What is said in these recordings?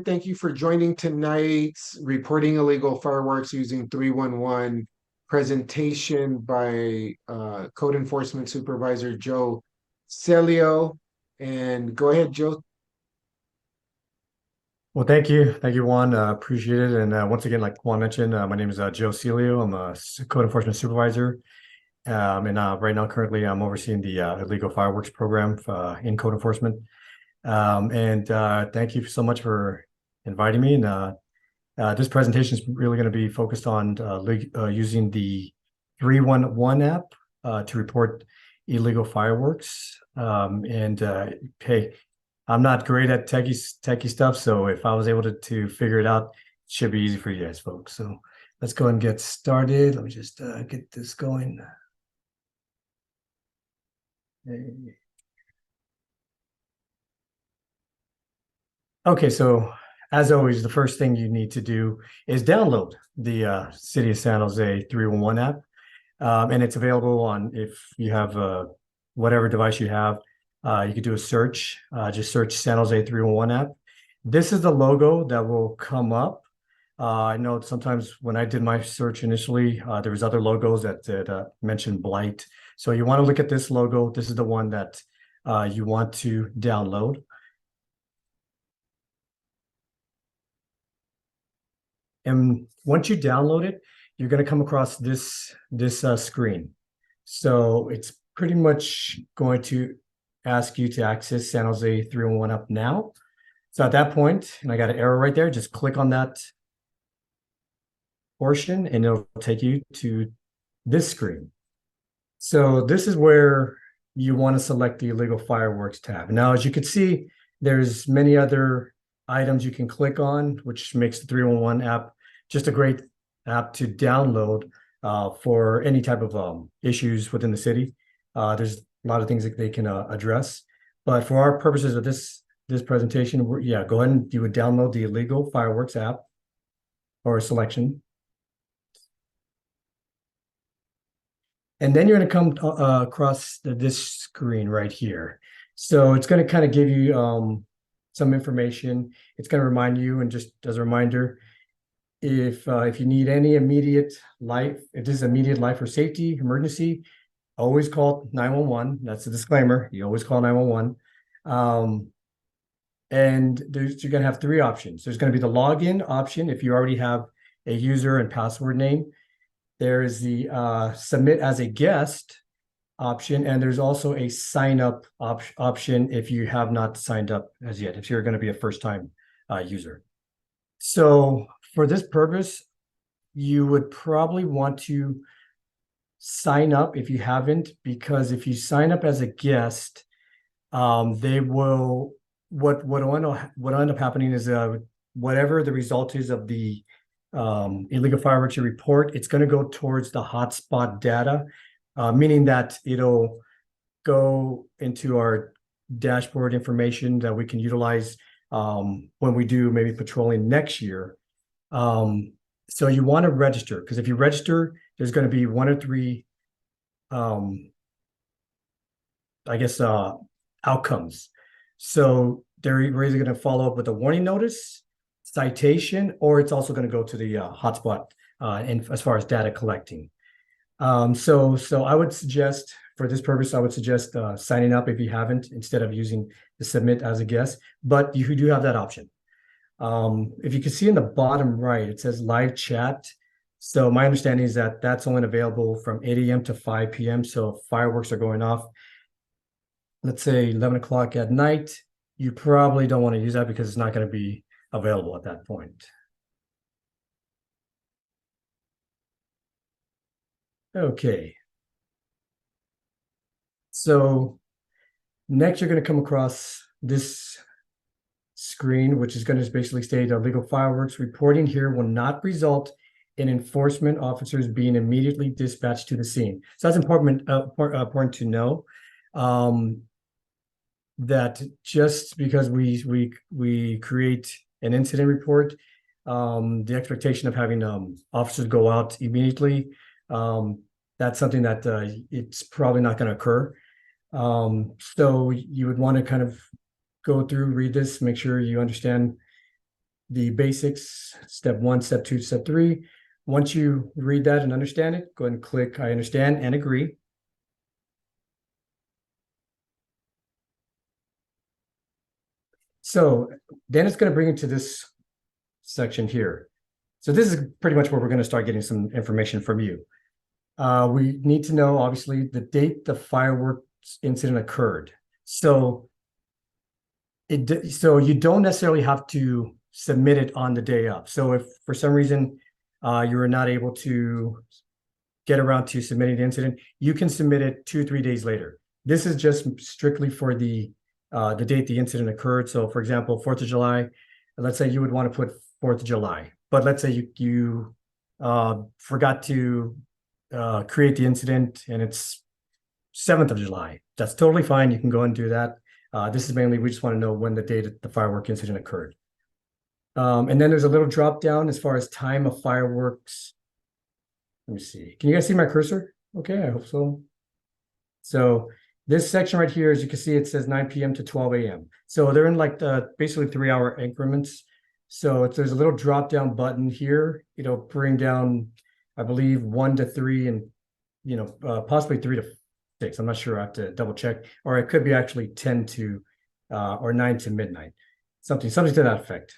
Thank you for joining tonight's Reporting Illegal Fireworks Using 311 presentation by Code Enforcement Supervisor Joe Celio. And go ahead, Joe. Well, thank you. Thank you, Juan. Appreciate it. And once again, like Juan mentioned, my name is Joe Celio. I'm a code enforcement supervisor. And right now, currently, I'm overseeing the illegal fireworks program in code enforcement. And thank you so much for inviting me. And this presentation is really going to be focused on using the 311 app to report illegal fireworks. Hey, I'm not great at techie stuff, so if I was able to figure it out, it should be easy for you guys, folks. So let's go ahead and get started. Let me just get this going. Okay, so as always, the first thing you need to do is download the City of San Jose 311 app. And it's available on if you have whatever device you have. You could do a search, just search San Jose 311 app. This is the logo that will come up. I know sometimes when I did my search initially, there was other logos that mentioned blight. So you want to look at this logo. This is the one that you want to download. And once you download it, you're going to come across this screen. So it's pretty much going to ask you to access San Jose 311 up now. So at that point, and I got an arrow right there, just click on that portion and it'll take you to this screen. So this is where you want to select the illegal fireworks tab. Now, as you can see, there's many other items you can click on, which makes the 311 app just a great app to download for any type of issues within the city. There's a lot of things that they can address. But for our purposes of this presentation, go ahead and you would download the illegal fireworks app or a selection. And then you're going to come across this screen right here. So it's going to kind of give you some information. It's going to remind you, and just as a reminder, if you need any immediate life, if this is immediate life or safety emergency, always call 911. That's a disclaimer. You always call 911. And you're going to have three options. There's going to be the login option if you already have a user and password name. There is the submit as a guest option, and there's also a sign up option if you have not signed up as yet, if you're going to be a first-time user. So for this purpose, you would probably want to sign up if you haven't, because if you sign up as a guest, they will what will end up happening is whatever the result is of the illegal fireworks you report, it's going to go towards the hotspot data, meaning that it'll go into our dashboard information that we can utilize when we do maybe patrolling next year. So you want to register, because if you register, there's going to be one or three, outcomes. So they're either going to follow up with a warning notice, citation, or it's also going to go to the hotspot as far as data collecting. So I would suggest, for this purpose, I would suggest signing up if you haven't, instead of using the submit as a guest, but you do have that option. If you can see in the bottom right, it says live chat. So my understanding is that that's only available from 8 a.m. to 5 p.m. So if fireworks are going off, let's say 11 o'clock at night, you probably don't want to use that because it's not going to be available at that point. Okay. So next, you're going to come across this screen, which is going to basically state illegal fireworks reporting here will not result in enforcement officers being immediately dispatched to the scene. So that's important to know, that just because we create an incident report, the expectation of having officers go out immediately, that's something that it's probably not going to occur. So you would want to kind of go through, read this, make sure you understand the basics, step 1, step 2, step 3. Once you read that and understand it, go ahead and click I understand and agree. So then it's going to bring you to this section here. So this is pretty much where we're going to start getting some information from you. We need to know, obviously, the date the fireworks incident occurred. So you don't necessarily have to submit it on the day of. So if for some reason you were not able to get around to submitting the incident, you can submit it 2-3 days later. This is just strictly for the date the incident occurred. So for example, 4th of July, let's say you would want to put 4th of July, but let's say you forgot to create the incident and it's 7th of July. That's totally fine. You can go and do that. This is mainly, we just want to know when the date the firework incident occurred. And then there's a little drop down as far as time of fireworks. Let me see. Can you guys see my cursor? Okay, I hope so. So this section right here, as you can see, it says 9 p.m. to 12 a.m. So they're in like basically 3-hour increments. So there's a little drop down button here. It'll bring down, I believe, 1 to 3 and possibly 3 to 6. I'm not sure. I have to double check. Or it could be actually 10 to or 9 to midnight. Something to that effect.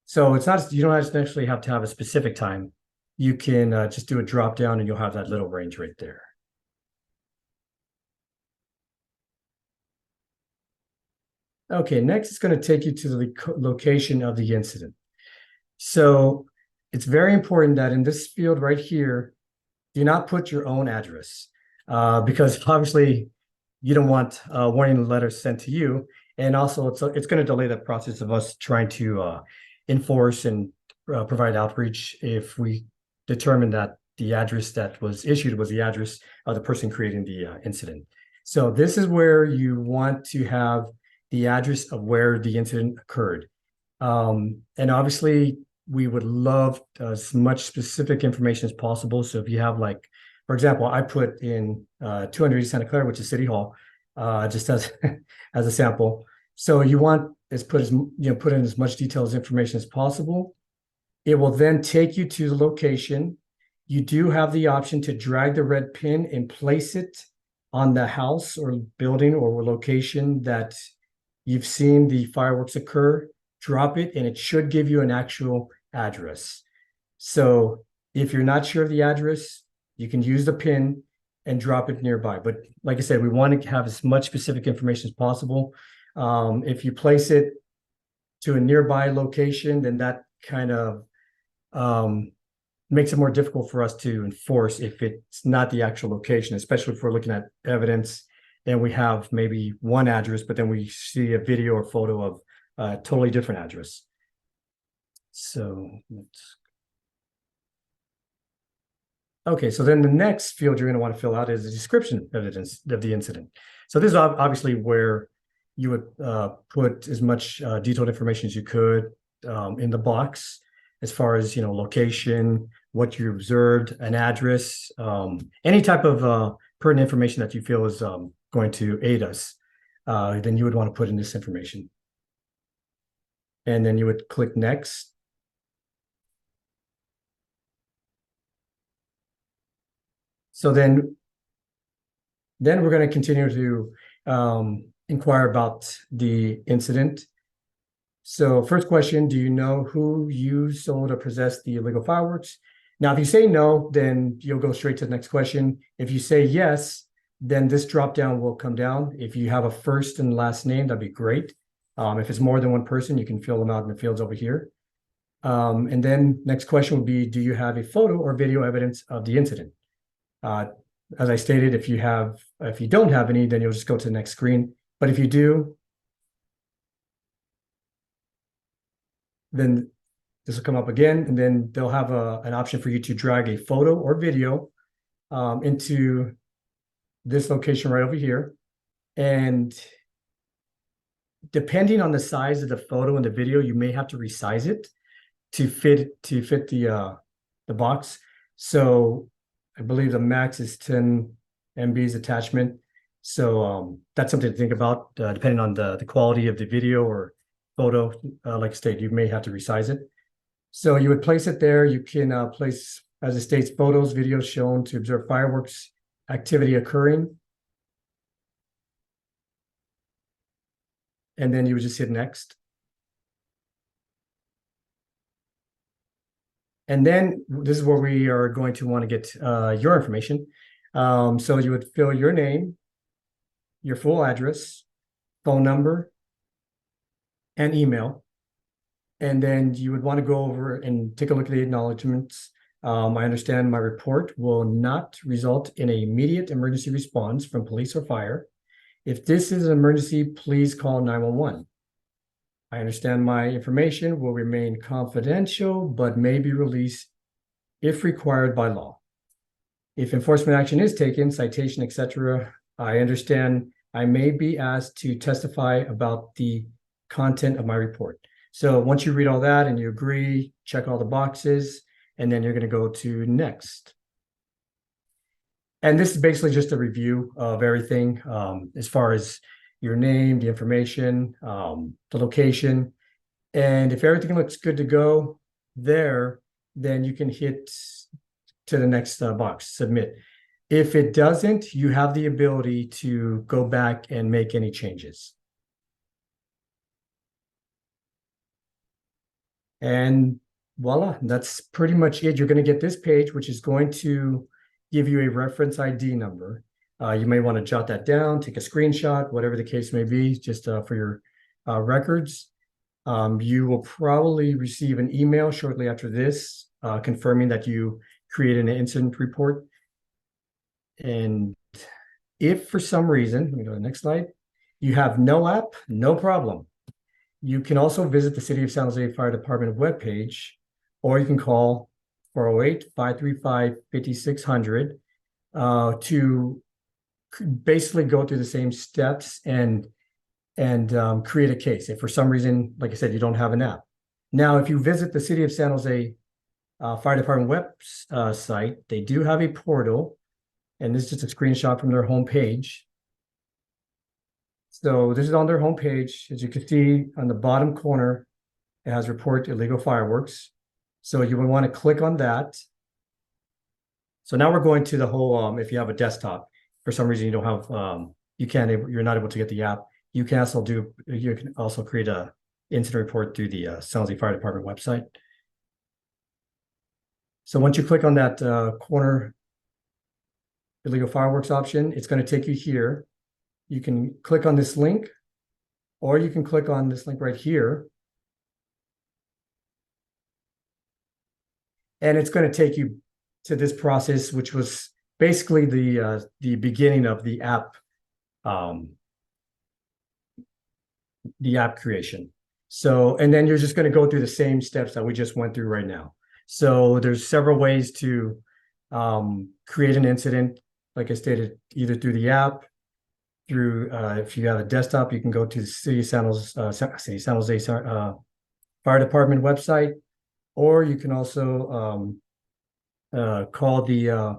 So it's not, you don't actually have to have a specific time. You can just do a drop down and you'll have that little range right there. Okay, next it's going to take you to the location of the incident. So it's very important that in this field right here, do not put your own address because obviously you don't want warning letters sent to you. And also it's going to delay the process of us trying to enforce and provide outreach if we determine that the address that was issued was the address of the person creating the incident. So this is where you want to have the address of where the incident occurred. And obviously we would love as much specific information as possible. So if you have like, for example, I put in 200 East Santa Clara, which is City Hall, just as as a sample. So you want is put in as much detail as information as possible. It will then take you to the location. You do have the option to drag the red pin and place it on the house or building or location that you've seen the fireworks occur. Drop it and it should give you an actual address. So if you're not sure of the address, you can use the pin and drop it nearby. But like I said, we want to have as much specific information as possible. If you place it to a nearby location, then that kind of makes it more difficult for us to enforce if it's not the actual location, especially if we're looking at evidence and we have maybe one address, but then we see a video or photo of a totally different address. So okay, so then the next field you're going to want to fill out is the description evidence of the incident. So this is obviously where you would put as much detailed information as you could in the box, as far as location, what you observed, an address, any type of pertinent information that you feel is going to aid us. Then you would want to put in this information, and then you would click next. So then we're going to continue to inquire about the incident. So first question, do you know who used, sold, or possessed the illegal fireworks? Now, if you say no, then you'll go straight to the next question. If you say yes, then this drop down will come down. If you have a first and last name, that'd be great. If it's more than one person, you can fill them out in the fields over here. And then next question would be, do you have a photo or video evidence of the incident? As I stated, if you don't have any, then you'll just go to the next screen. But if you do, then this will come up again, and then they'll have an option for you to drag a photo or video into this location right over here. And depending on the size of the photo and the video, you may have to resize it to fit the box. So I believe the max is 10 MBs attachment. So that's something to think about, depending on the quality of the video or photo, like I stated, you may have to resize it. So you would place it there. You can place, as it states, photos, videos shown to observe fireworks activity occurring. And then you would just hit next. And then this is where we are going to want to get your information. So you would fill your name, your full address, phone number, and email. And then you would want to go over and take a look at the acknowledgements. I understand my report will not result in an immediate emergency response from police or fire. If this is an emergency, please call 911. I understand my information will remain confidential, but may be released if required by law. If enforcement action is taken, citation, etc., I understand I may be asked to testify about the content of my report. So once you read all that and you agree, check all the boxes, and then you're going to go to next. And this is basically just a review of everything as far as your name, the information, the location. And if everything looks good to go there, then you can hit to the next box, submit. If it doesn't, you have the ability to go back and make any changes. And voila, that's pretty much it. You're going to get this page, which is going to give you a reference ID number. You may want to jot that down, take a screenshot, whatever the case may be, just for your records. You will probably receive an email shortly after this, confirming that you created an incident report. And if for some reason, let me go to the next slide, you have no app, no problem. You can also visit the City of San Jose Fire Department webpage, or you can call 408-535-5600 to basically go through the same steps and create a case. If for some reason, like I said, you don't have an app. Now, if you visit the City of San Jose Fire Department website, they do have a portal, and this is just a screenshot from their homepage. So this is on their homepage. As you can see on the bottom corner, it has report illegal fireworks. So you would want to click on that. So now we're going to the whole, if you have a desktop, for some reason you don't have, you're not able to get the app. You can also create a incident report through the San Jose Fire Department website. So once you click on that corner illegal fireworks option, it's going to take you here. You can click on this link, or you can click on this link right here. And it's going to take you to this process, which was basically the beginning of the app creation. So, and then you're just going to go through the same steps that we just went through right now. So there's several ways to create an incident, like I stated, either through the app, through if you have a desktop, you can go to the City of San Jose Fire Department website, or you can also call the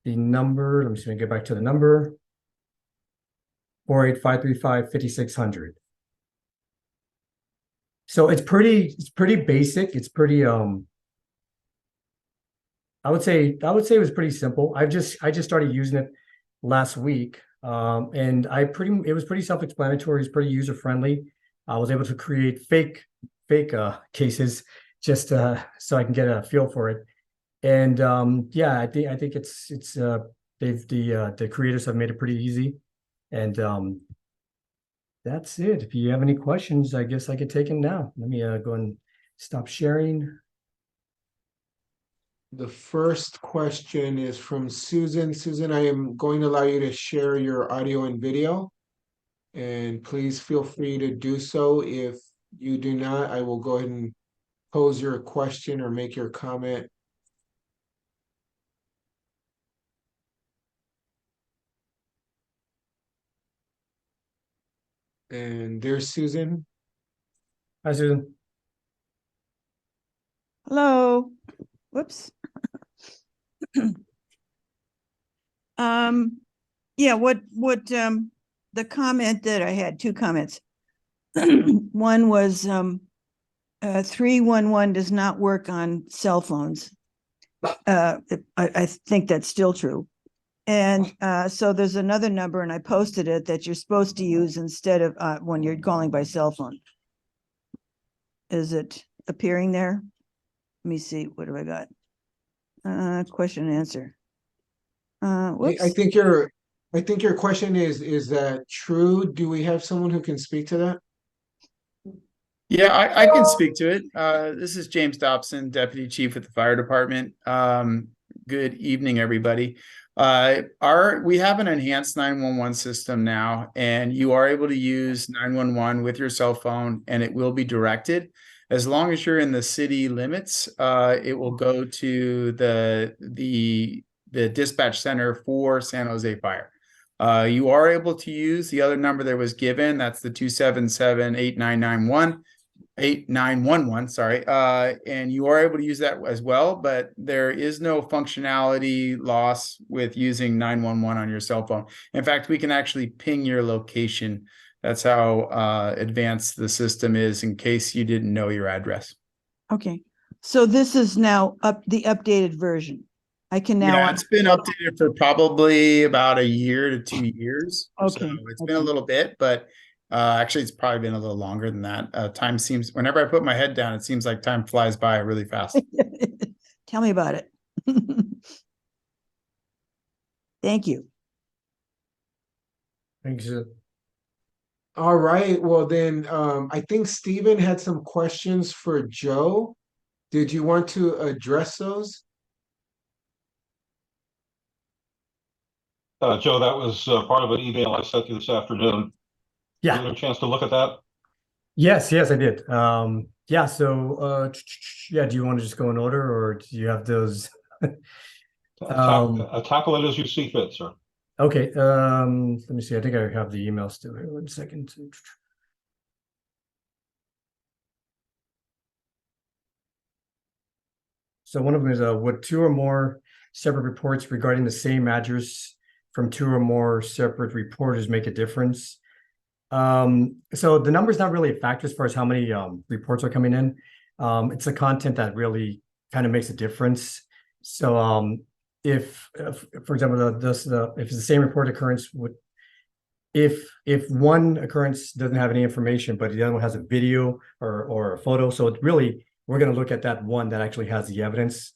number. Let me see if I can get back to the number. 408-535-5600. So it's pretty basic. It's pretty I would say it was pretty simple. I just started using it last week. And it was pretty self-explanatory. It's pretty user-friendly. I was able to create fake cases just so I can get a feel for it. And yeah, I think the creators have made it pretty easy. And that's it. If you have any questions, I guess I could take them now. Let me go and stop sharing. The first question is from Susan. Susan, I am going to allow you to share your audio and video. And please feel free to do so. If you do not, I will go ahead and pose your question or make your comment. And there's Susan. Hi, Susan. Hello. Whoops. Yeah, what the comment that I had, two comments. One was 311 does not work on cell phones. I think that's still true. And so there's another number, and I posted it, that you're supposed to use instead of when you're calling by cell phone. Is it appearing there? Let me see. What have I got? Question and answer. Whoops. I think your question is that true? Do we have someone who can speak to that? Yeah, I can speak to it. This is James Dobson, Deputy Chief with the Fire Department. Good evening, everybody. We have an enhanced 911 system now, and you are able to use 911 with your cell phone, and it will be directed. As long as you're in the city limits, it will go to the dispatch center for San Jose Fire. You are able to use the other number that was given. That's the 277-8911, sorry. And you are able to use that as well, but there is no functionality loss with using 911 on your cell phone. In fact, we can actually ping your location. That's how advanced the system is, in case you didn't know your address. Okay. So this is now the updated version. I can now. Yeah, it's been updated for probably about 1 year to 2 years. Okay. So it's been a little bit, but actually it's probably been a little longer than that. Time seems, whenever I put my head down, it seems like time flies by really fast. Tell me about it. Thank you. Thanks. All right. Well, then I think Stephen had some questions for Joe. Did you want to address those? Joe, that was part of an email I sent you this afternoon. Yeah. You had a chance to look at that? Yes, I did. Yeah, so yeah, do you want to just go in order, or do you have those? Tackle it as you see fit, sir. Okay, let me see. I think I have the email still here. 1 second. So one of them is would 2 or more separate reports regarding the same address from 2 or more separate reporters make a difference? So the number is not really a factor as far as how many reports are coming in. It's the content that really kind of makes a difference. So if for example, if it's the same report occurrence, if one occurrence doesn't have any information, but the other one has a video or a photo, so it really, we're going to look at that one that actually has the evidence.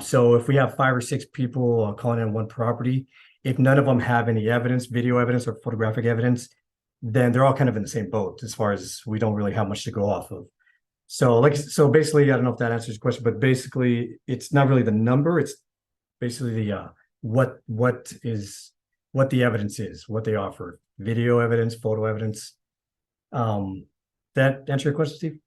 So if we have 5 or 6 people calling in one property, if none of them have any evidence, video evidence or photographic evidence, then they're all kind of in the same boat as far as we don't really have much to go off of. So basically, I don't know if that answers your question, but basically it's not really the number, it's basically the what the evidence is, what they offer, video evidence, photo evidence. That answer your question, Steve?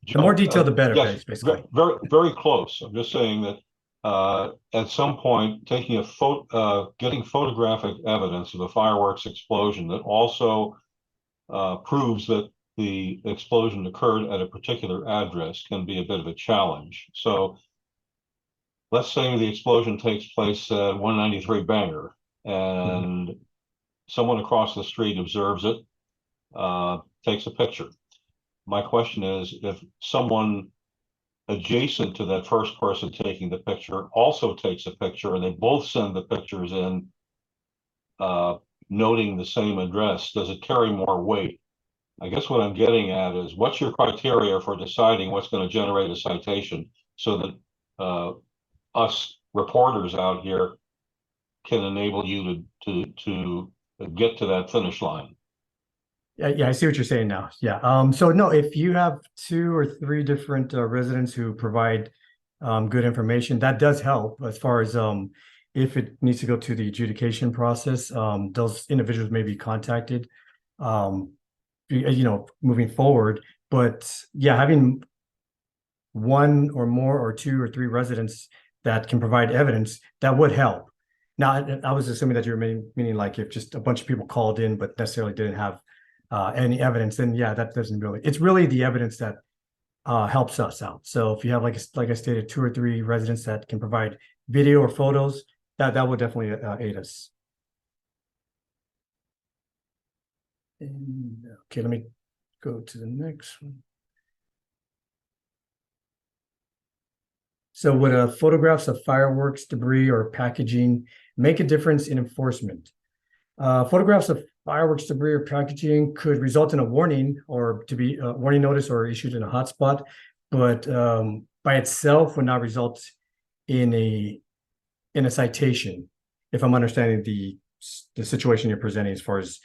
Joe, The more detail, the better, yes, basically. very, very close. I'm just saying that at some point, getting photographic evidence of a fireworks explosion that also proves that the explosion occurred at a particular address can be a bit of a challenge. So let's say the explosion takes place at 193 Bangor, and someone across the street observes it, takes a picture. My question is, if someone adjacent to that first person taking the picture also takes a picture, and they both send the pictures in, noting the same address, does it carry more weight? I guess what I'm getting at is, what's your criteria for deciding what's going to generate a citation, so that us reporters out here can enable you to get to that finish line? Yeah, I see what you're saying now. Yeah. So no, if you have 2 or 3 different residents who provide good information, that does help as far as if it needs to go to the adjudication process. Those individuals may be contacted, moving forward. But yeah, having 1 or more or 2 or 3 residents that can provide evidence, that would help. Now, I was assuming that you're meaning like if just a bunch of people called in but necessarily didn't have any evidence, then yeah, that doesn't really, it's really the evidence that helps us out. So if you have, like I stated, 2 or 3 residents that can provide video or photos, that will definitely aid us. And, okay, let me go to the next one. So would photographs of fireworks, debris, or packaging make a difference in enforcement? Photographs of fireworks, debris, or packaging could result in a warning or to be a warning notice or issued in a hotspot, but by itself would not result in a citation. If I'm understanding the situation you're presenting, as far as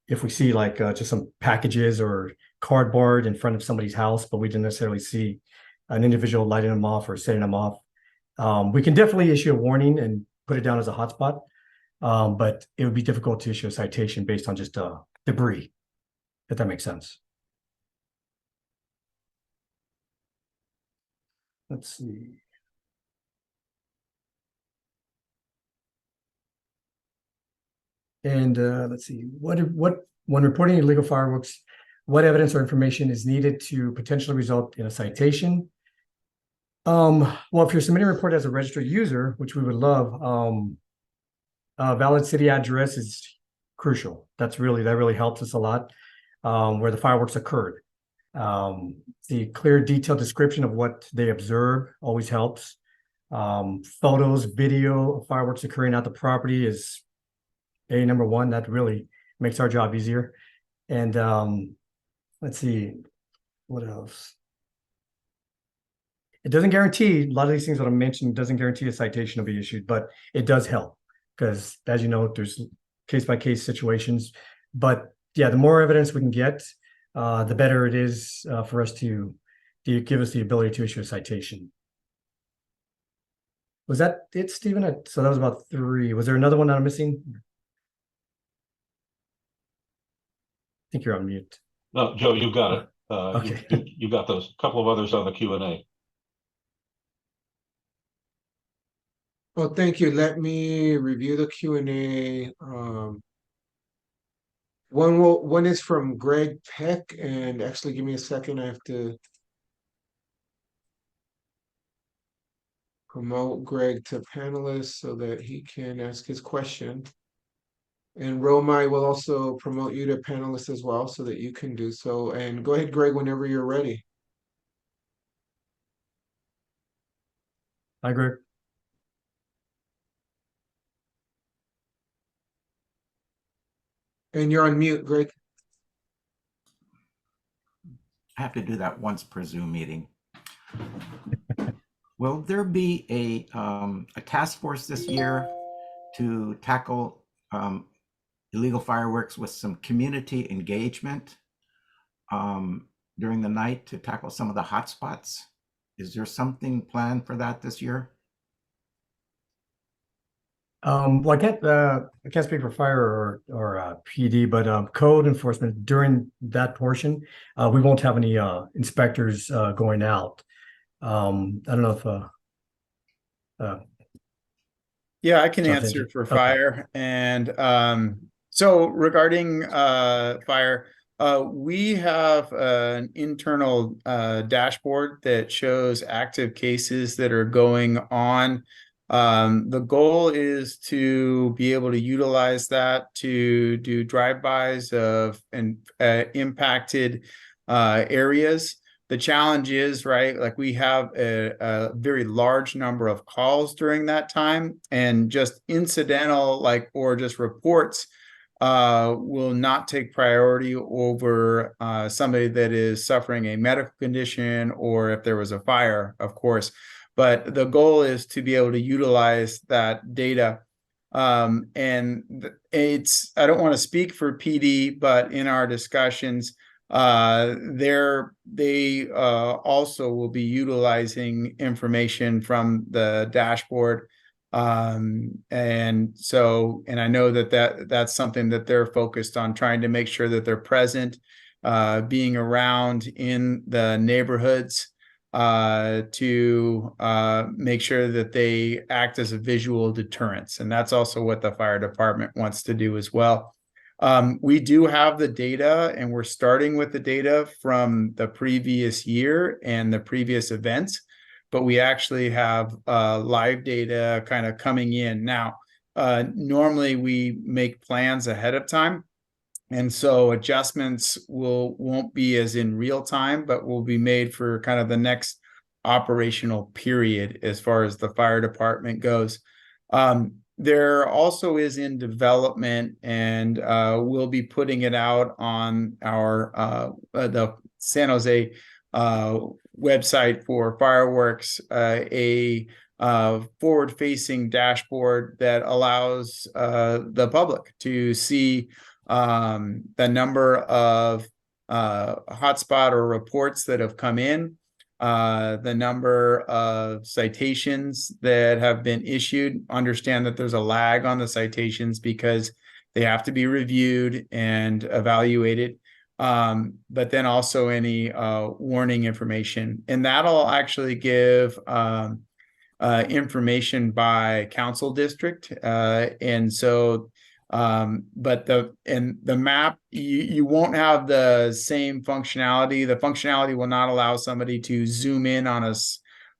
if we see like just some packages or cardboard in front of somebody's house, but we didn't necessarily see an individual lighting them off or setting them off, we can definitely issue a warning and put it down as a hotspot. But it would be difficult to issue a citation based on just debris, if that makes sense. Let's see. And let's see, what when reporting illegal fireworks, what evidence or information is needed to potentially result in a citation? Well, if you're submitting a report as a registered user, which we would love, valid city address is crucial. That really helps us a lot, where the fireworks occurred. The clear, detailed description of what they observe always helps. Photos, video of fireworks occurring at the property is number one. That really makes our job easier. And let's see, what else? It doesn't guarantee, a lot of these things that I mentioned doesn't guarantee a citation will be issued, but it does help because, as you know, there's case-by-case situations. But yeah, the more evidence we can get, the better it is for us to give us the ability to issue a citation. Was that it, Stephen? So that was about 3. Was there another one that I'm missing? I think you're on mute. No, Joe, you got it. Okay. You got those couple of others on the Q&A. Well, thank you. Let me review the Q&A. One is from Greg Peck, and actually give me a second. I have to promote Greg to panelist so that he can ask his question. And Roma, I will also promote you to panelist as well so that you can do so. And go ahead, Greg, whenever you're ready. Hi, Greg. And you're on mute, Greg. I have to do that once per Zoom meeting. Will there be a task force this year to tackle illegal fireworks with some community engagement during the night to tackle some of the hot spots? Is there something planned for that this year? Well, I can't speak for fire or PD, but code enforcement during that portion, we won't have any inspectors going out. I don't know if Yeah, I can John, answer for okay. fire. And so regarding fire, we have an internal dashboard that shows active cases that are going on. The goal is to be able to utilize that to do drive-bys of impacted areas. The challenge is, right, like we have a very large number of calls during that time, and just incidental, like, or just reports will not take priority over somebody that is suffering a medical condition, or if there was a fire, of course. But the goal is to be able to utilize that data. And it's, I don't want to speak for PD, but in our discussions, they also will be utilizing information from the dashboard. And so, and I know that's something that they're focused on, trying to make sure that they're present, being around in the neighborhoods, to make sure that they act as a visual deterrence. And that's also what the fire department wants to do as well. We do have the data, and we're starting with the data from the previous year and the previous events, but we actually have live data kind of coming in now. Normally we make plans ahead of time, And so adjustments won't be as in real time, but will be made for kind of the next operational period as far as the fire department goes. There also is in development, and we'll be putting it out on our the San Jose website for fireworks, a forward-facing dashboard that allows the public to see the number of hotspot or reports that have come in, the number of citations that have been issued. Understand that there's a lag on the citations because they have to be reviewed and evaluated. But then also any warning information, and that'll actually give information by council district. And so but the map, you won't have the same functionality. The functionality will not allow somebody to zoom in on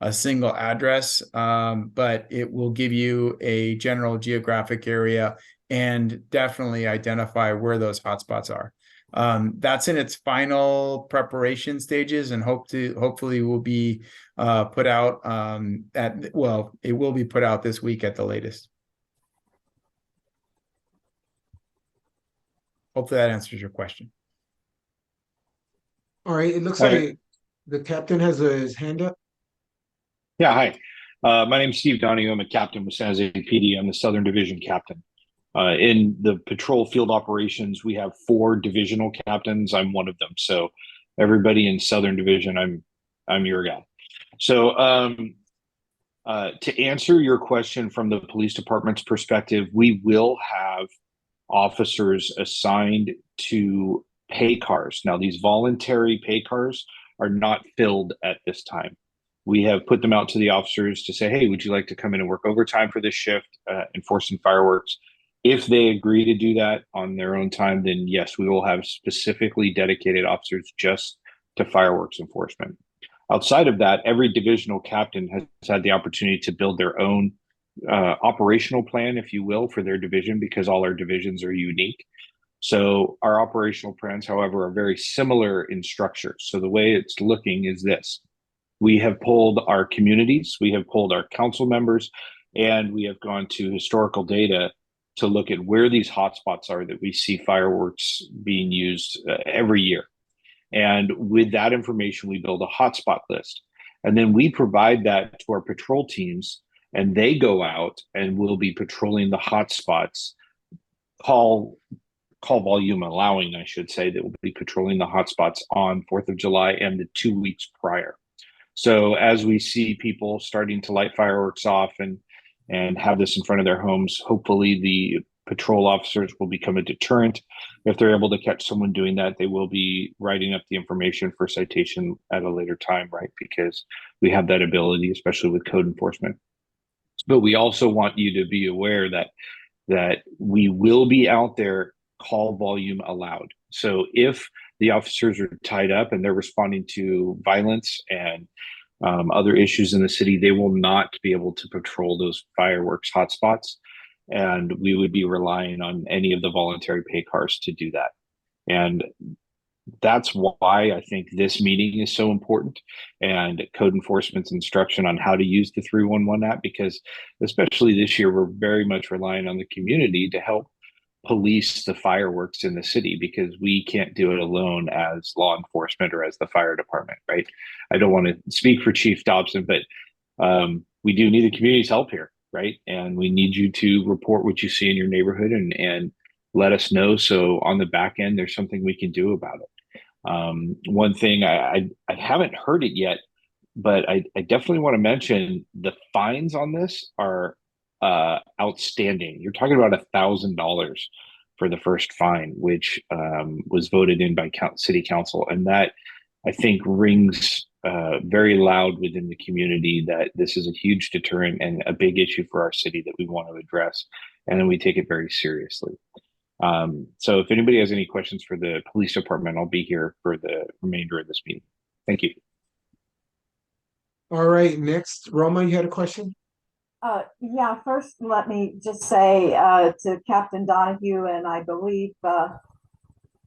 a single address, but it will give you a general geographic area and definitely identify where those hotspots are. That's in its final preparation stages, and hopefully will be put out it will be put out this week at the latest. Hopefully that answers your question. All right, it looks Hey. like the captain has his hand up. Yeah, hi. My name's Steve Donohue. I'm a captain with San Jose PD. I'm the Southern Division captain. In the patrol field operations, we have 4 divisional captains. I'm one of them. So everybody in Southern Division, I'm your guy. So to answer your question from the police department's perspective, we will have officers assigned to pay cars. Now, these voluntary pay cars are not filled at this time. We have put them out to the officers to say, hey, would you like to come in and work overtime for this shift, enforcing fireworks? If they agree to do that on their own time, then yes, we will have specifically dedicated officers just to fireworks enforcement. Outside of that, every divisional captain has had the opportunity to build their own operational plan, if you will, for their division, because all our divisions are unique. So our operational plans, however, are very similar in structure. So the way it's looking is this: we have polled our communities, we have polled our council members, and we have gone to historical data to look at where these hotspots are that we see fireworks being used every year. And with that information, we build a hotspot list. And then we provide that to our patrol teams, and they go out and will be patrolling the hotspots, call volume allowing, I should say, that will be patrolling the hotspots on 4th of July and the 2 weeks prior. So as we see people starting to light fireworks off and have this in front of their homes, hopefully the patrol officers will become a deterrent. If they're able to catch someone doing that, they will be writing up the information for citation at a later time, right? Because we have that ability, especially with code enforcement. But we also want you to be aware that we will be out there, call volume allowed. So if the officers are tied up and they're responding to violence and other issues in the city, they will not be able to patrol those fireworks hotspots. And we would be relying on any of the voluntary pay cars to do that. And that's why I think this meeting is so important, and code enforcement's instruction on how to use the 311 app, because especially this year, we're very much relying on the community to help police the fireworks in the city, because we can't do it alone as law enforcement or as the fire department, right? I don't want to speak for Chief Dobson, but we do need the community's help here, right? And we need you to report what you see in your neighborhood and let us know. So on the back end, there's something we can do about it. One thing I haven't heard it yet, but I definitely want to mention the fines on this are outstanding. You're talking about $1,000 for the first fine, which was voted in by city council, and that I think rings very loud within the community that this is a huge deterrent and a big issue for our city that we want to address, and then we take it very seriously. So if anybody has any questions for the police department, I'll be here for the remainder of this meeting. Thank you. All right, next, Roma, you had a question? Yeah, first let me just say to Captain Donohue, and I believe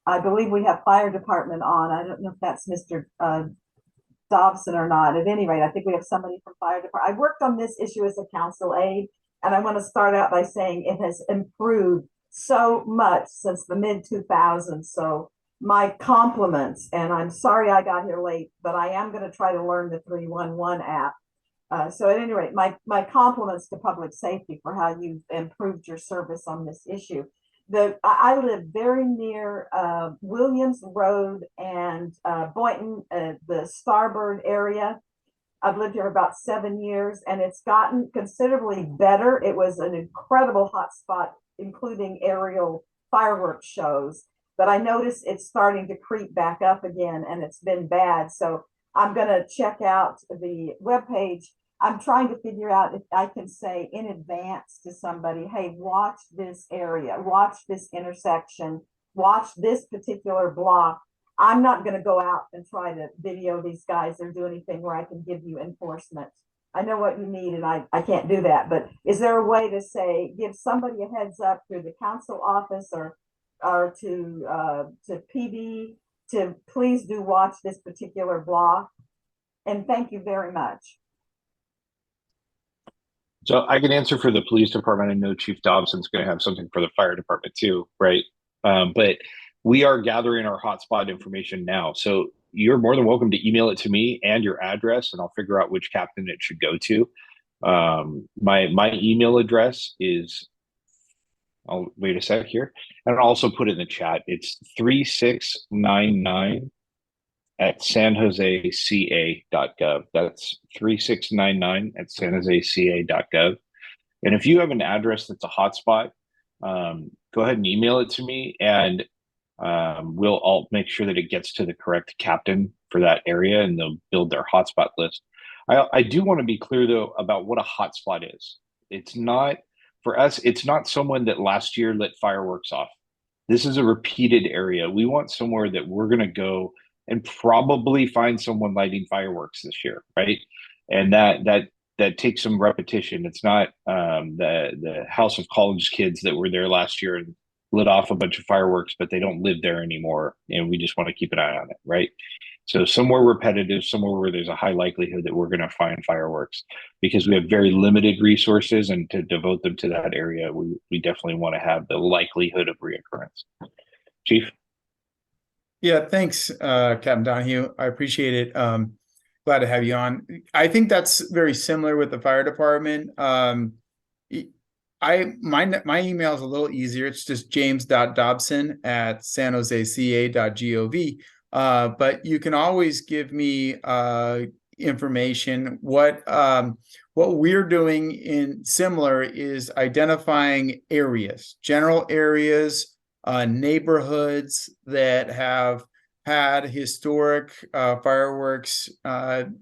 I believe we have fire department on. I don't know if that's Mr. Dobson or not. At any rate, I think we have somebody from fire department. I worked on this issue as a council aide, and I want to start out by saying it has improved so much since the mid 2000s. So my compliments, and I'm sorry I got here late, but I am going to try to learn the 311 app. So at any rate, my compliments to public safety for how you've improved your service on this issue. I live very near Williams Road and Boynton, the Starbird area. I've lived here about 7 years, and it's gotten considerably better. It was an incredible hotspot, including aerial fireworks shows. But I notice it's starting to creep back up again, and it's been bad. So I'm going to check out the webpage. I'm trying to figure out if I can say in advance to somebody, hey, watch this area, watch this intersection, watch this particular block. I'm not going to go out and try to video these guys or do anything where I can give you enforcement. I know what you need, and I can't do that. But is there a way to say, give somebody a heads up through the council office or to PD to please do watch this particular block? And thank you very much. So I can answer for the police department. I know Chief Dobson's going to have something for the fire department too, right? But we are gathering our hotspot information now. So you're more than welcome to email it to me and your address, and I'll figure out which captain it should go to. My email address is, I'll wait a sec here, and I'll also put it in the chat. It's 3699 at sanjoseca.gov. That's 3699 at sanjoseca.gov. And if you have an address that's a hotspot, go ahead and email it to me, and I'll make sure that it gets to the correct captain for that area, and they'll build their hotspot list. I do want to be clear though about what a hotspot is. It's not, for us, it's not someone that last year lit fireworks off. This is a repeated area. We want somewhere that we're going to go and probably find someone lighting fireworks this year, right? And that takes some repetition. It's not the House of College kids that were there last year and lit off a bunch of fireworks, but they don't live there anymore, and we just want to keep an eye on it, right? So somewhere repetitive, somewhere where there's a high likelihood that we're going to find fireworks, because we have very limited resources, and to devote them to that area, we definitely want to have the likelihood of reoccurrence. Chief? Yeah, thanks, Captain Donohue. I appreciate it. Glad to have you on. I think that's very similar with the fire department. My email is a little easier. It's just james.dobson@sanjoseca.gov. But you can always give me information. What we're doing in similar is identifying areas, general areas, neighborhoods that have had historic fireworks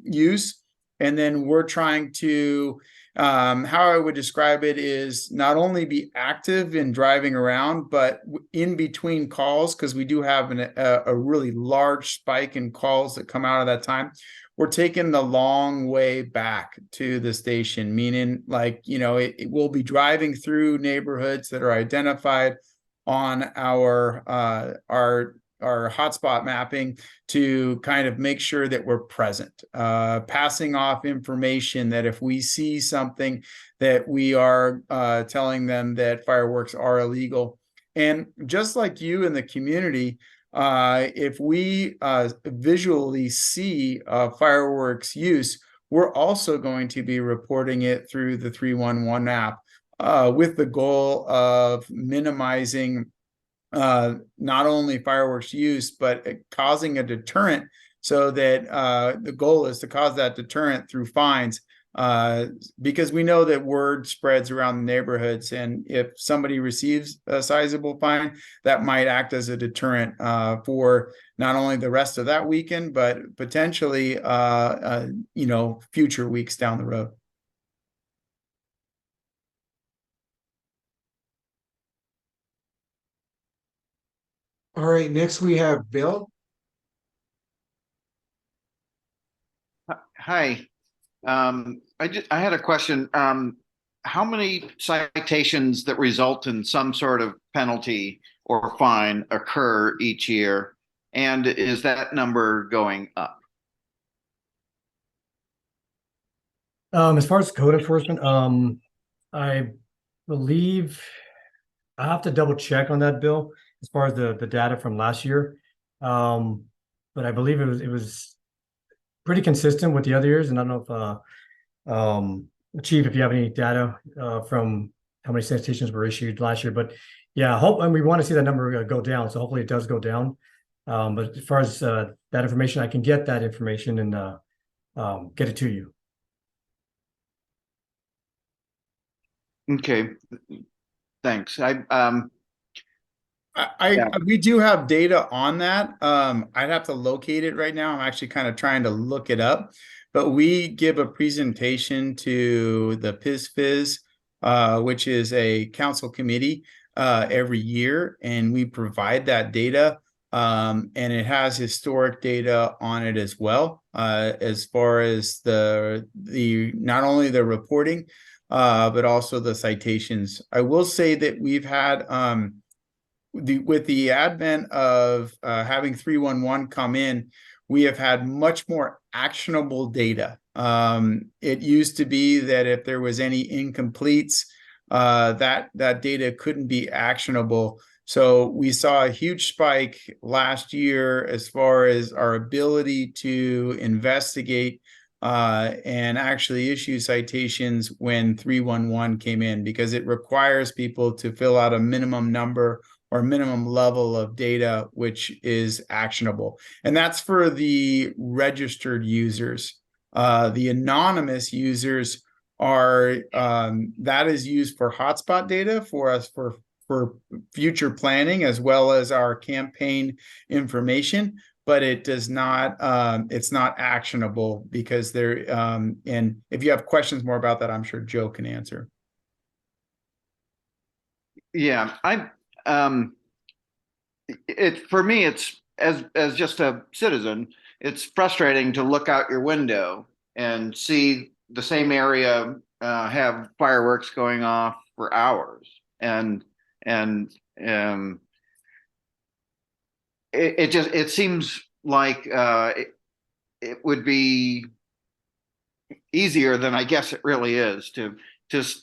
use, and then we're trying to, how I would describe it is not only be active in driving around, but in between calls, because we do have a really large spike in calls that come out of that time. We're taking the long way back to the station, meaning like, it will be driving through neighborhoods that are identified on our hotspot mapping to kind of make sure that we're present, passing off information that if we see something that we are telling them that fireworks are illegal. And just like you in the community, if we visually see fireworks use, we're also going to be reporting it through the 311 app, with the goal of minimizing not only fireworks use, but causing a deterrent, so that the goal is to cause that deterrent through fines, because we know that word spreads around the neighborhoods, and if somebody receives a sizable fine, that might act as a deterrent for not only the rest of that weekend, but potentially future weeks down the road. All right, next we have Bill. Hi. I had a question. How many citations that result in some sort of penalty or fine occur each year? And is that number going up? As far as code enforcement, I believe I have to double check on that, Bill, as far as the data from last year. But I believe it was pretty consistent with the other years, and I don't know if Chief, if you have any data from how many citations were issued last year, but yeah, and we want to see that number go down, so hopefully it does go down. But as far as that information, I can get that information and get it to you. Okay, thanks. Yeah. We do have data on that. I'd have to locate it right now. I'm actually kind of trying to look it up, but we give a presentation to the PIS-FIS, which is a council committee, every year, and we provide that data. And it has historic data on it as well, as far as the not only the reporting, but also the citations. I will say that we've had with the advent of having 311 come in, we have had much more actionable data. It used to be that if there was any incompletes, that data couldn't be actionable. So we saw a huge spike last year as far as our ability to investigate and actually issue citations when 311 came in, because it requires people to fill out a minimum number or minimum level of data, which is actionable. And that's for the registered users. The anonymous users are, that is used for hotspot data for us for future planning, as well as our campaign information, but it does not, it's not actionable because there, and if you have questions more about that, I'm sure Joe can answer. Yeah, for me, it's as just a citizen, it's frustrating to look out your window and see the same area have fireworks going off for hours, and it seems like it would be easier than I guess it really is to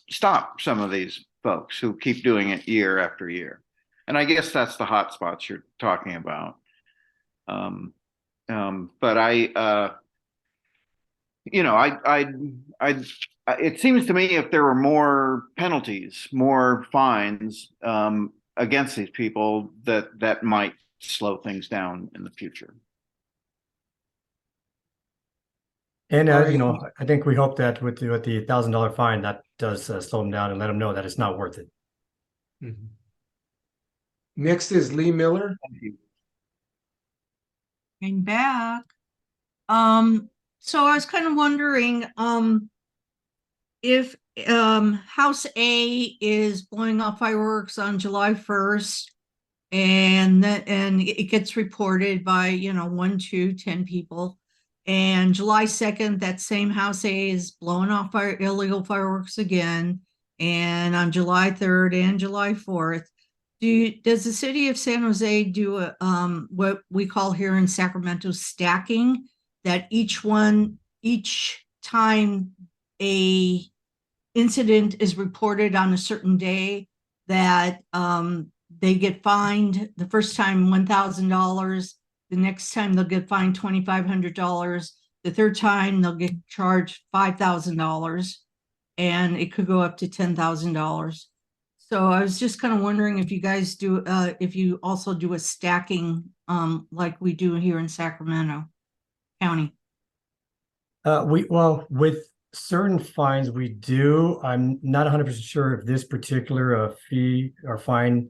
stop some of these folks who keep doing it year after year. And I guess that's the hot spots you're talking about. But it seems to me if there were more penalties, more fines against these people, that might slow things down in the future. And All right. you know, I think we hope that with the $1,000 fine, that does slow them down and let them know that it's not worth it. Mhm. Next is Lee Miller. Thank you. Came back. So I was kind of wondering, if House A is blowing off fireworks on July 1st, and it gets reported by 1, 2, 10 people, and July 2nd, that same House A is blowing off illegal fireworks again, and on July 3rd and July 4th. Does the city of San Jose do a what we call here in Sacramento stacking, that each time a incident is reported on a certain day, that they get fined the first time $1,000, the next time they'll get fined $2,500, the third time they'll get charged $5,000, and it could go up to $10,000. So I was just kind of wondering if you guys do, if you also do a stacking like we do here in Sacramento County. Well, with certain fines we do. I'm not 100% sure if this particular fee or fine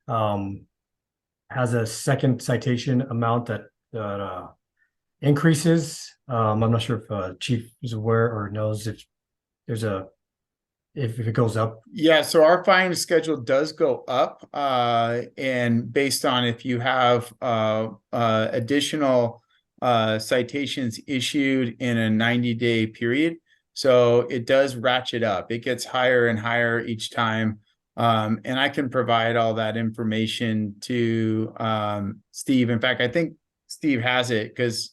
has a second citation amount that increases. I'm not sure if Chief is aware or knows if there's if it goes up. Yeah, so our fine schedule does go up, and based on if you have additional citations issued in a 90-day period. So it does ratchet up. It gets higher and higher each time And I can provide all that information to Steve. In fact, I think Steve has it because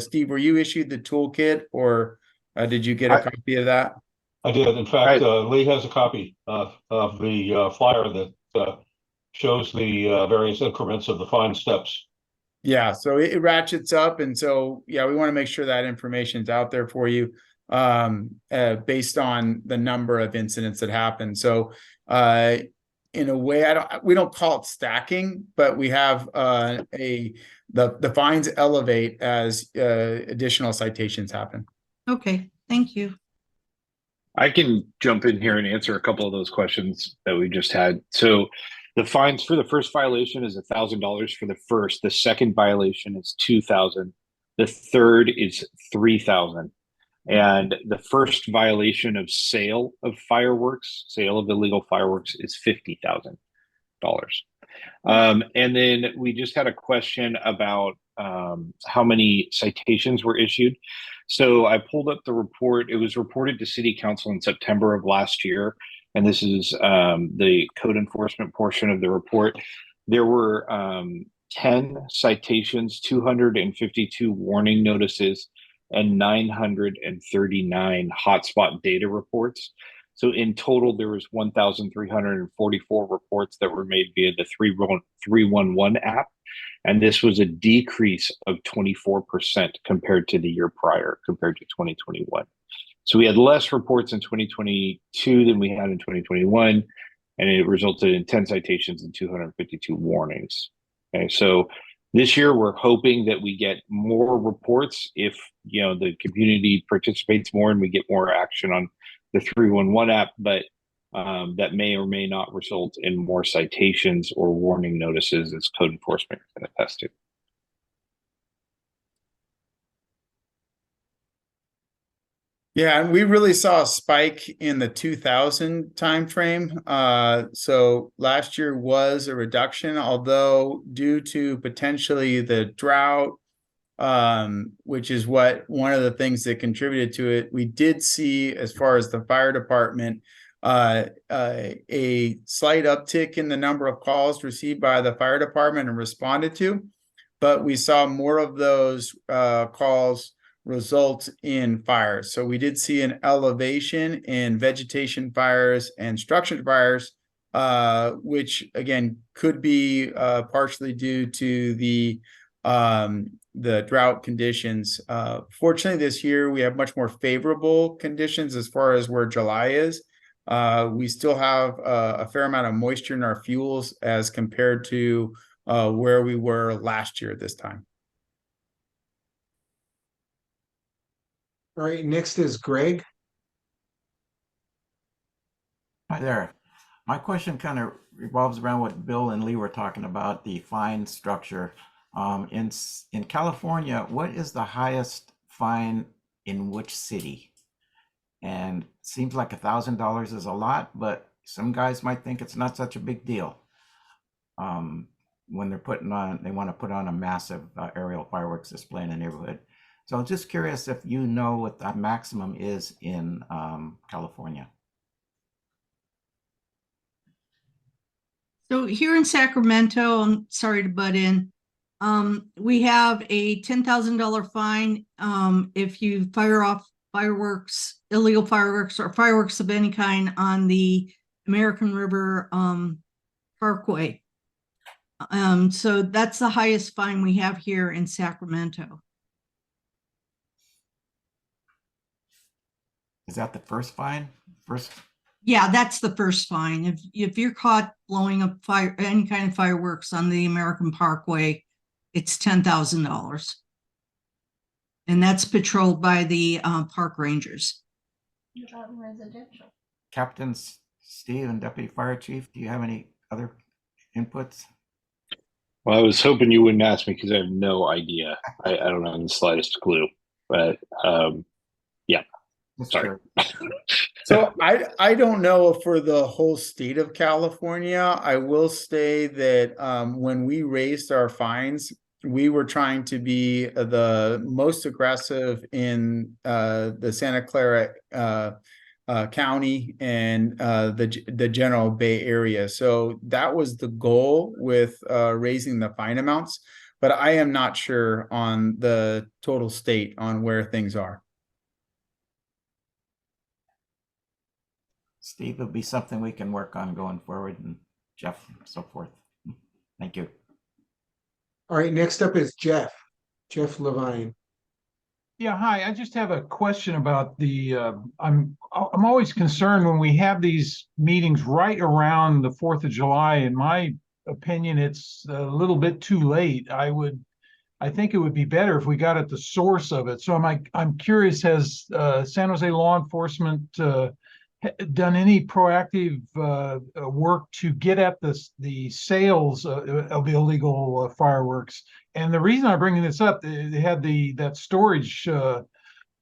Steve, were you issued the toolkit or did you get a copy of that? I did. In fact, Lee has a copy of the flyer that shows the various increments of the fine steps. Yeah, so it ratchets up, and so yeah, we want to make sure that information's out there for you based on the number of incidents that happen. So in a way, we don't call it stacking, but we have the fines elevate as additional citations happen. Okay, thank you. I can jump in here and answer a couple of those questions that we just had. So the fines for the first violation is $1,000 for the first. The second violation is $2,000. The third is $3,000. And the first violation of sale of illegal fireworks is $50,000. And then we just had a question about how many citations were issued. So I pulled up the report. It was reported to City Council in September of last year. And this is the code enforcement portion of the report. There were 10 citations, 252 warning notices, and 939 hotspot data reports. So in total, there was 1,344 reports that were made via the 311 app. And this was a decrease of 24% compared to the year prior, compared to 2021. So we had less reports in 2022 than we had in 2021, and it resulted in 10 citations and 252 warnings. Okay, so this year we're hoping that we get more reports if the community participates more and we get more action on the 311 app, but that may or may not result in more citations or warning notices as code enforcement can attest to. Yeah, and we really saw a spike in the 2000 timeframe. So last year was a reduction, although due to potentially the drought, which is one of the things that contributed to it, we did see, as far as the fire department, a slight uptick in the number of calls received by the fire department and responded to, but we saw more of those calls result in fires. So we did see an elevation in vegetation fires and structure fires, which again could be partially due to the drought conditions. Fortunately, this year we have much more favorable conditions as far as where July is. We still have a fair amount of moisture in our fuels as compared to where we were last year at this time. All right, next is Greg. Hi there. My question kind of revolves around what Bill and Lee were talking about, the fine structure. In California, what is the highest fine in which city? And it seems like $1,000 is a lot, but some guys might think it's not such a big deal. When they want to put on a massive aerial fireworks display in a neighborhood. So just curious if you know what the maximum is in California. So here in Sacramento, I'm sorry to butt in, we have a $10,000 fine if you fire off fireworks, illegal fireworks, or fireworks of any kind on the American River Parkway. So that's the highest fine we have here in Sacramento. Is that the first fine? Yeah, that's the first fine. If you're caught blowing up any kind of fireworks on the American Parkway, it's $10,000. And that's patrolled by the park rangers. Residential. Captain Steve and Deputy Fire Chief, do you have any other inputs? Well, I was hoping you wouldn't ask me because I have no idea. I don't have the slightest clue, but yeah. Sorry. So I don't know for the whole state of California. I will say that when we raised our fines, we were trying to be the most aggressive in the Santa Clara County and the general Bay Area. So that was the goal with raising the fine amounts, but I am not sure on the total state on where things are. Steve, it'll be something we can work on going forward, and Jeff, so forth. Thank you. All right, next up is Jeff Levine. Yeah, hi. I just have a question about the, I'm always concerned when we have these meetings right around the 4th of July. In my opinion, it's a little bit too late. I think it would be better if we got at the source of it. So I'm curious, has San Jose law enforcement done any proactive work to get at the sales of illegal fireworks? And the reason I'm bringing this up, they had that storage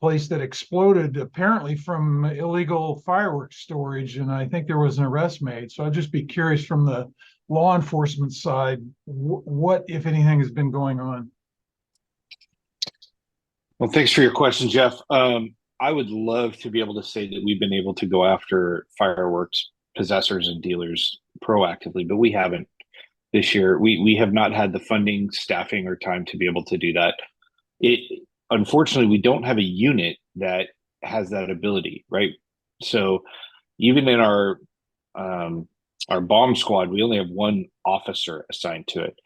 place that exploded apparently from illegal fireworks storage, and I think there was an arrest made. So I'd just be curious from the law enforcement side, what, if anything, has been going on? Well, thanks for your question, Jeff. I would love to be able to say that we've been able to go after fireworks possessors and dealers proactively, but we haven't this year. We have not had the funding, staffing, or time to be able to do that. Unfortunately, we don't have a unit that has that ability, right? So even in our bomb squad, we only have one officer assigned to it,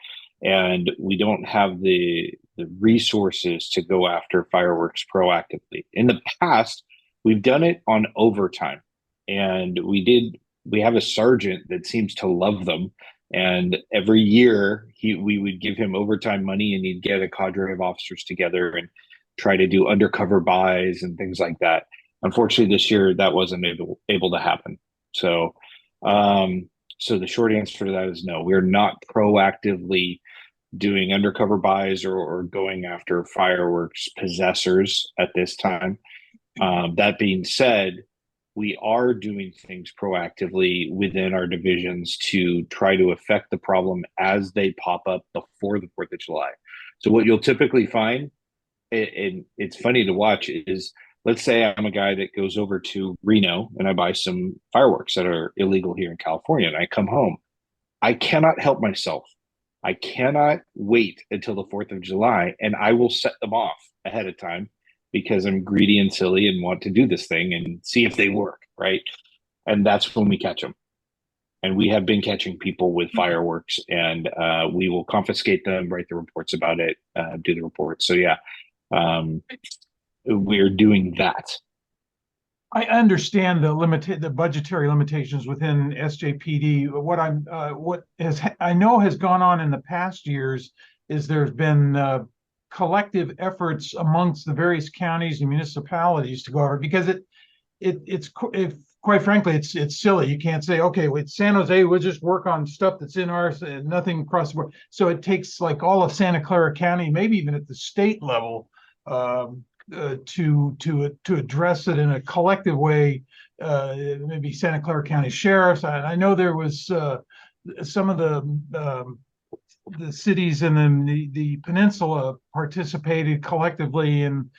and we don't have the resources to go after fireworks proactively. In the past, we've done it on overtime, and we have a sergeant that seems to love them. And every year we would give him overtime money, and he'd get a cadre of officers together and try to do undercover buys and things like that. Unfortunately, this year that wasn't able to happen. So, so the short answer to that is no. We're not proactively doing undercover buys or going after fireworks possessors at this time. That being said, we are doing things proactively within our divisions to try to affect the problem as they pop up before the 4th of July. So what you'll typically find, and it's funny to watch, is let's say I'm a guy that goes over to Reno and I buy some fireworks that are illegal here in California, and I come home. I cannot help myself. I cannot wait until the 4th of July, and I will set them off ahead of time because I'm greedy and silly and want to do this thing and see if they work, right? And that's when we catch them. And we have been catching people with fireworks, and we will confiscate them, write the reports about it, do the reports. So yeah, we're doing that. I understand the budgetary limitations within SJPD. What I know has gone on in the past years is there's been collective efforts amongst the various counties and municipalities to go over, because it's quite frankly it's silly. You can't say, okay, with San Jose we'll just work on stuff that's in ours and nothing across the board. So it takes like all of Santa Clara County, maybe even at the state level, to address it in a collective way. Maybe Santa Clara County sheriffs. I know there was some of the cities and then the peninsula participated collectively in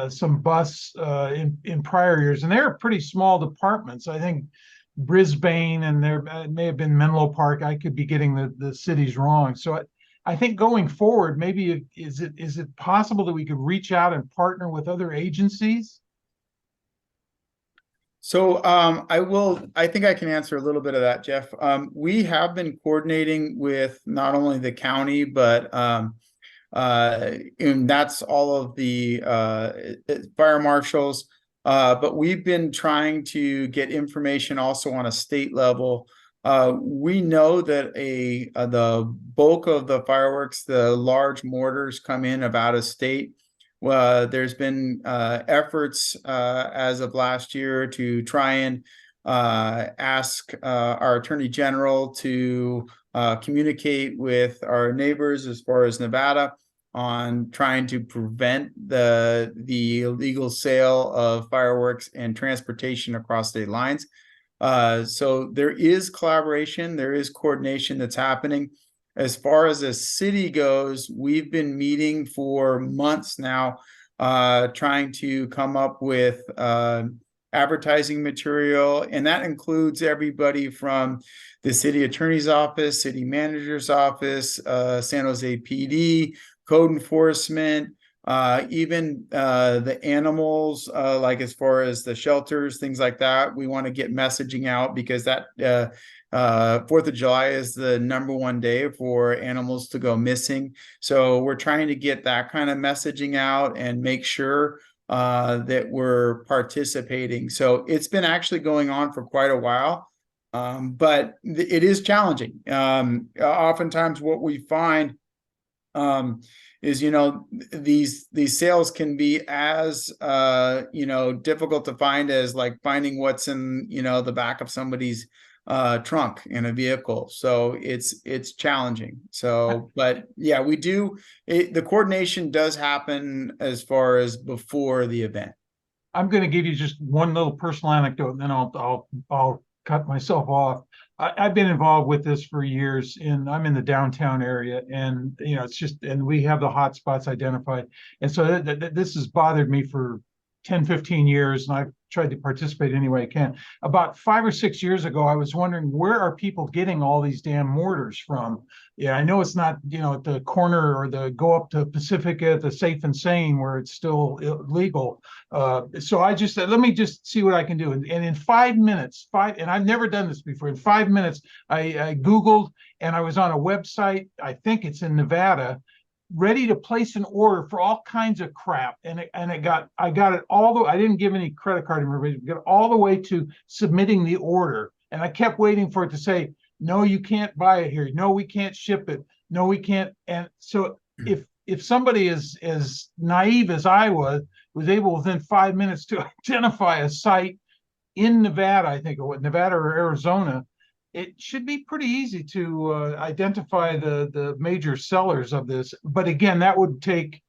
some busts in prior years, and they're pretty small departments. I think Brisbane, and there may have been Menlo Park. I could be getting the cities wrong. So I think going forward, maybe is it possible that we could reach out and partner with other agencies? So I think I can answer a little bit of that, Jeff. We have been coordinating with not only the county, but and that's all of the fire marshals. But we've been trying to get information also on a state level. We know that the bulk of the fireworks, the large mortars, come in out of state. There's been efforts as of last year to try and ask our Attorney General to communicate with our neighbors as far as Nevada on trying to prevent the illegal sale of fireworks and transportation across state lines. So there is collaboration, there is coordination that's happening. As far as the city goes, we've been meeting for months now, trying to come up with advertising material, and that includes everybody from the city attorney's office, city manager's office, San Jose PD, code enforcement, even the animals, like as far as the shelters, things like that. We want to get messaging out because that 4th of July is the #1 day for animals to go missing. So we're trying to get that kind of messaging out and make sure that we're participating. So it's been actually going on for quite a while, but it is challenging. Oftentimes what we find is, these sales can be as difficult to find as like finding what's in the back of somebody's trunk in a vehicle. So it's challenging. So, but yeah, the coordination does happen as far as before the event. I'm going to give you just one little personal anecdote, and then I'll cut myself off. I've been involved with this for years, and I'm in the downtown area, and and we have the hot spots identified, and so this has bothered me for 10, 15 years, and I've tried to participate any way I can. About 5 or 6 years ago, I was wondering, where are people getting all these damn mortars from? Yeah, I know it's not, at the corner or the go up to Pacifica, the Safe and Sane, where it's still illegal. So I just said, let me just see what I can do. And in 5 minutes, and I've never done this before, in 5 minutes, I Googled, and I was on a website, I think it's in Nevada, ready to place an order for all kinds of crap. And I got it all the way. I didn't give any credit card information, got all the way to submitting the order. And I kept waiting for it to say, no, you can't buy it here. No, we can't ship it. No, we can't. And so if somebody is as naive as I was able within 5 minutes to identify a site in Nevada, I think, or Nevada or Arizona, it should be pretty easy to identify the major sellers of this. But again, that would take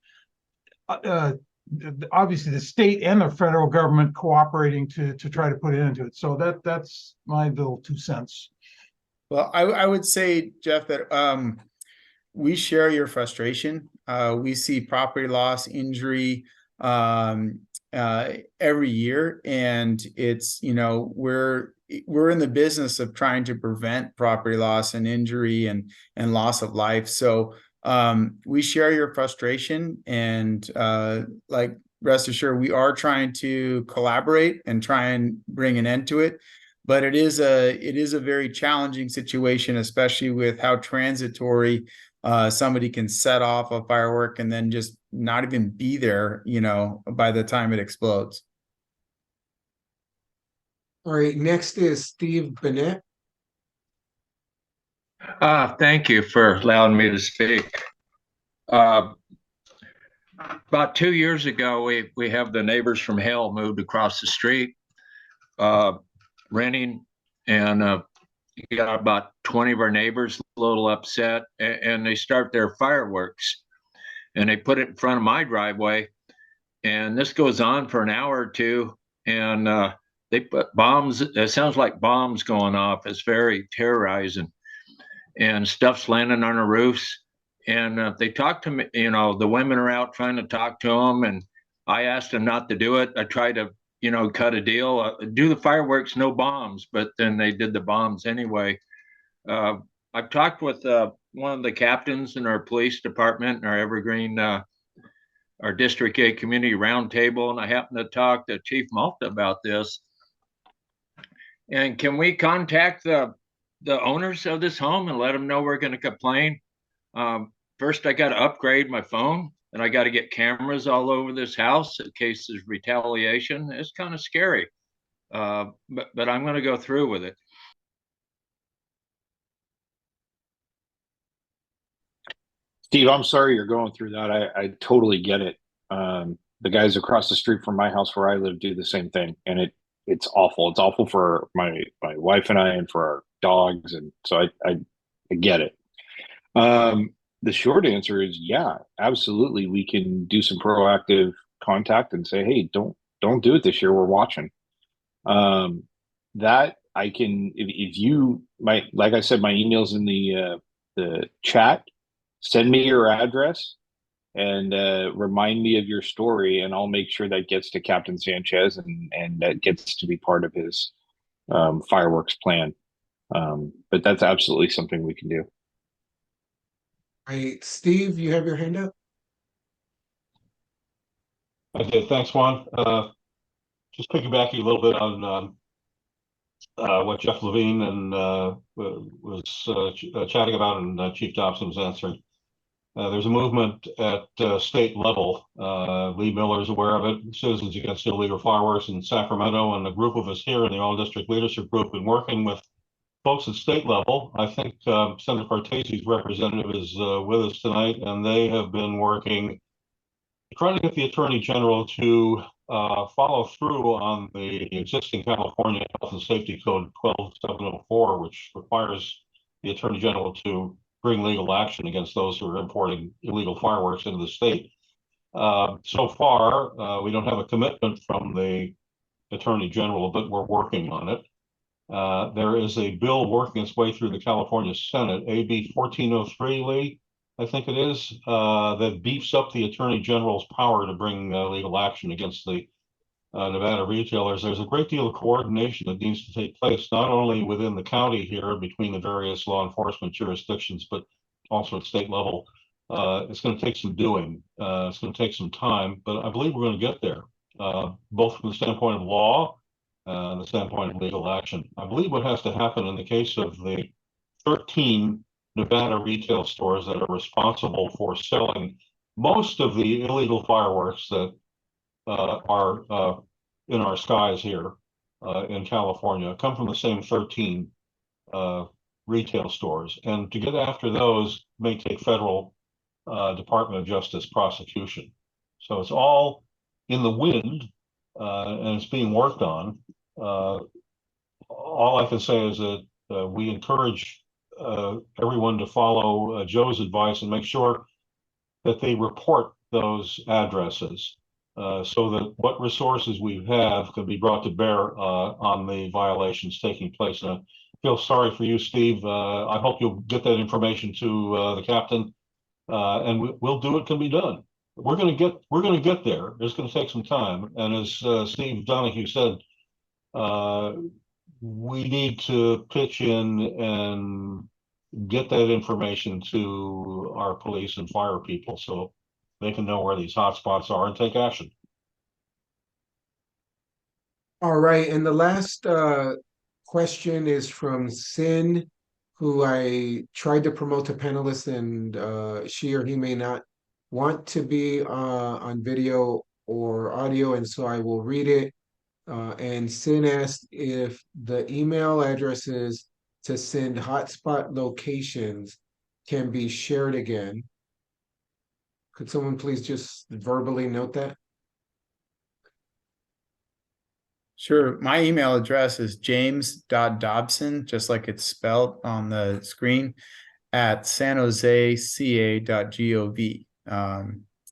obviously the state and the federal government cooperating to try to put it into it. So that's my little 2 cents. Well, I would say, Jeff, that we share your frustration. We see property loss, injury every year, and it's we're in the business of trying to prevent property loss and injury and loss of life. So we share your frustration, and like, rest assured, we are trying to collaborate and try and bring an end to it. But it is a very challenging situation, especially with how transitory somebody can set off a firework and then just not even be there, by the time it explodes. All right, next is Steve Bennett. Thank you for allowing me to speak. About 2 years ago, we have the neighbors from hell moved across the street, renting, and you got about 20 of our neighbors a little upset, and they start their fireworks, and they put it in front of my driveway, and this goes on for an hour or two, and they put bombs. It sounds like bombs going off. It's very terrorizing, and stuff's landing on the roofs. And they talk to me, the women are out trying to talk to them, and I asked them not to do it. I tried to, cut a deal, do the fireworks, no bombs, but then they did the bombs anyway. I've talked with one of the captains in our police department, in our Evergreen, our District 8 Community Roundtable, and I happened to talk to Chief Malta about this. And can we contact the owners of this home and let them know we're going to complain? First, I got to upgrade my phone, and I got to get cameras all over this house in case there's retaliation. It's kind of scary, but I'm going to go through with it. Steve, I'm sorry you're going through that. I totally get it. The guys across the street from my house where I live do the same thing, and it's awful. It's awful for my wife and I, and for our dogs, and so I get it. The short answer is, yeah, absolutely. We can do some proactive contact and say, hey, don't do it this year. We're watching. That I can, if you might, like I said, my email's in the chat. Send me your address, and remind me of your story, and I'll make sure that gets to Captain Sanchez, and that gets to be part of his fireworks plan. But that's absolutely something we can do. Hey, Steve, you have your hand up? I did. Thanks, Juan. Just piggybacking a little bit on what Jeff Levine and was chatting about, and Chief Dobson was answering. There's a movement at state level. Lee Miller is aware of it. Citizens Against Illegal Fireworks in Sacramento, and a group of us here in the All District Leadership Group been working with folks at state level. I think Senator Cortese's representative is with us tonight, and they have been working, trying to get the Attorney General to follow through on the existing California Health and Safety Code 12704, which requires the Attorney General to bring legal action against those who are importing illegal fireworks into the state. So far, we don't have a commitment from the Attorney General, but we're working on it. There is a bill working its way through the California Senate, AB 1403, Lee, I think it is, that beefs up the Attorney General's power to bring legal action against the Nevada retailers. There's a great deal of coordination that needs to take place, not only within the county here between the various law enforcement jurisdictions, but also at state level. It's going to take some doing. It's going to take some time, but I believe we're going to get there, both from the standpoint of law and the standpoint of legal action. I believe what has to happen in the case of the 13 Nevada retail stores that are responsible for selling most of the illegal fireworks that are in our skies here in California come from the same 13 retail stores. And to get after those may take federal Department of Justice prosecution. So it's all in the wind and it's being worked on. All I can say is that we encourage everyone to follow Joe's advice and make sure that they report those addresses so that what resources we have can be brought to bear on the violations taking place. And I feel sorry for you, Steve. I hope you'll get that information to the captain, and we'll do what can be done. We're going to get there. It's going to take some time. And as Steve Donohue said, we need to pitch in and get that information to our police and fire people so they can know where these hotspots are and take action. All right, and the last question is from Sin, who I tried to promote to panelists, and she or he may not want to be on video or audio, and so I will read it. And Sin asked if the email addresses to send hotspot locations can be shared again. Could someone please just verbally note that? Sure. My email address is james.dobson, just like it's spelled on the screen, at sanjoseca.gov.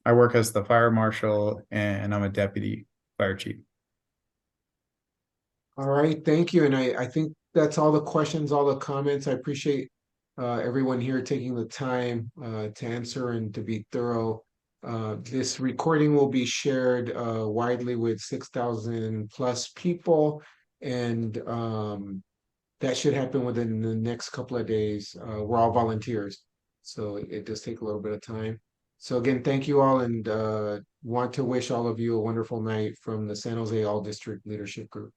I work as the fire marshal and I'm a deputy fire chief. All right, thank you. And I think that's all the questions, all the comments. I appreciate everyone here taking the time to answer and to be thorough. This recording will be shared widely with 6,000 plus people, and that should happen within the next couple of days. We're all volunteers, so it does take a little bit of time. So again, thank you all, and want to wish all of you a wonderful night from the San Jose All District Leadership Group.